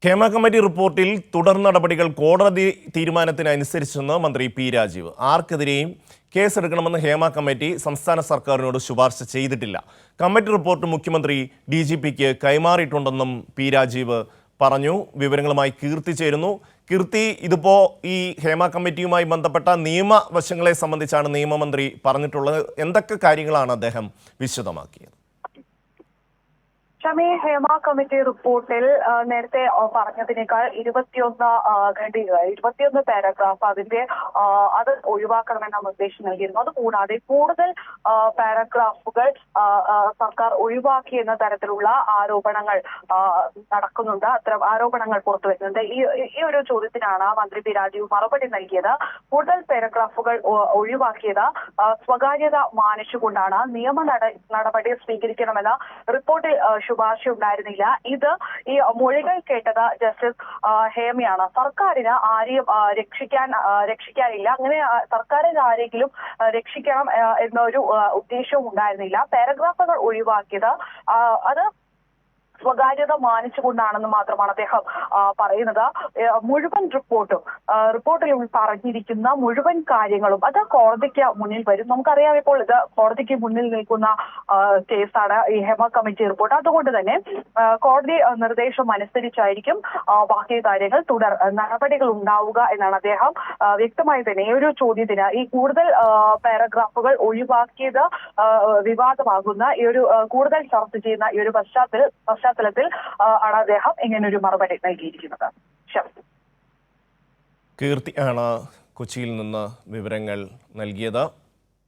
Hema committee റിപ്പോർട്ടിൽ തുടർ നടപടികൾ കോടതി തീരുമാനത്തിനനുസരിച്ചെന്ന് മന്ത്രി പി രാജീവ്. ആർക്കെതിരെയും കേസെടുക്കണമെന്ന് ഹേമ കമ്മിറ്റി സംസ്ഥാന സർക്കാരിനോട് ശുപാർശ ചെയ്തിട്ടില്ല. കമ്മിറ്റി റിപ്പോർട്ട് മുഖ്യമന്ത്രി DGPക്ക് കൈമാറിയിട്ടുണ്ടെന്നും പി രാജീവ് പറഞ്ഞു. വിവരങ്ങളുമായി കീർത്തി ചേരുന്നു. കീർത്തി, ഇതിപ്പോ ഈ ഹേമ കമ്മിറ്റിയുമായി ബന്ധപ്പെട്ട നിയമവശങ്ങളെ സംബന്ധിച്ചാണ് നിയമമന്ത്രി പറഞ്ഞിട്ടുള്ളത്. എന്തൊക്കെ കാര്യങ്ങളാണ് അദ്ദേഹം വിശദമാക്കിയത്? ഷമി, ഹേമ കമ്മിറ്റി റിപ്പോർട്ടിൽ നേരത്തെ പറഞ്ഞതിനേക്കാൾ 21 പാരഗ്രാഫ് അത് ഒഴിവാക്കണമെന്ന നിർദ്ദേശം നൽകിയിരുന്നു. അതുകൂടാതെ കൂടുതൽ പാരഗ്രാഫുകൾ സർക്കാർ ഒഴിവാക്കിയെന്ന തരത്തിലുള്ള ആരോപണങ്ങൾ നടക്കുന്നുണ്ട്. അത്തരം ആരോപണങ്ങൾ പുറത്തു വരുന്നുണ്ട്. ഈ ഒരു ചോദ്യത്തിനാണ് മന്ത്രി പി രാജീവ് മറുപടി നൽകിയത്. കൂടുതൽ പാരഗ്രാഫുകൾ ഒഴിവാക്കിയത് സ്വകാര്യത മാനിച്ചുകൊണ്ടാണ്. നിയമ നടപടി സ്വീകരിക്കണമെന്ന റിപ്പോർട്ടിൽ ശുപാർശ ഉണ്ടായിരുന്നില്ല. ഈ മൊഴികൾ കേട്ടത് ജസ്റ്റിസ് ഹേമയാണ്. സർക്കാരിന് ആരെയും രക്ഷിക്കാനില്ല. അങ്ങനെ സർക്കാരിന് ആരെങ്കിലും രക്ഷിക്കണം എന്നൊരു ഉദ്ദേശവും ഉണ്ടായിരുന്നില്ല. പാരഗ്രാഫുകൾ ഒഴിവാക്കിയത് അത് സ്വകാര്യത മാനിച്ചുകൊണ്ടാണെന്ന് മാത്രമാണ് അദ്ദേഹം പറയുന്നത്. മുഴുവൻ റിപ്പോർട്ടിൽ പറഞ്ഞിരിക്കുന്ന മുഴുവൻ കാര്യങ്ങളും അത് കോടതിക്ക് മുന്നിൽ വരും. നമുക്കറിയാം, ഇപ്പോൾ ഇത് കോടതിക്ക് മുന്നിൽ നിൽക്കുന്ന കേസാണ് ഈ ഹേമ കമ്മിറ്റി റിപ്പോർട്ട്. അതുകൊണ്ട് തന്നെ കോടതി നിർദ്ദേശം അനുസരിച്ചായിരിക്കും ബാക്കി കാര്യങ്ങൾ തുടർ നടപടികൾ ഉണ്ടാവുക എന്നാണ് അദ്ദേഹം വ്യക്തമായി തന്നെ ഈ ഒരു ചോദ്യത്തിന് ഈ കൂടുതൽ പാരഗ്രാഫുകൾ ഒഴിവാക്കിയത് വിവാദമാകുന്ന ഈ ഒരു കൂടുതൽ ചർച്ച ചെയ്യുന്ന ഈ ഒരു പശ്ചാത്തലത്തിൽ ആണ് അദ്ദേഹം ഇങ്ങനൊരു മറുപടി നൽകിയിരിക്കുന്നത്. കീർത്തി ആണ് കൊച്ചിയിൽ നിന്ന് വിവരങ്ങൾ നൽകിയത്.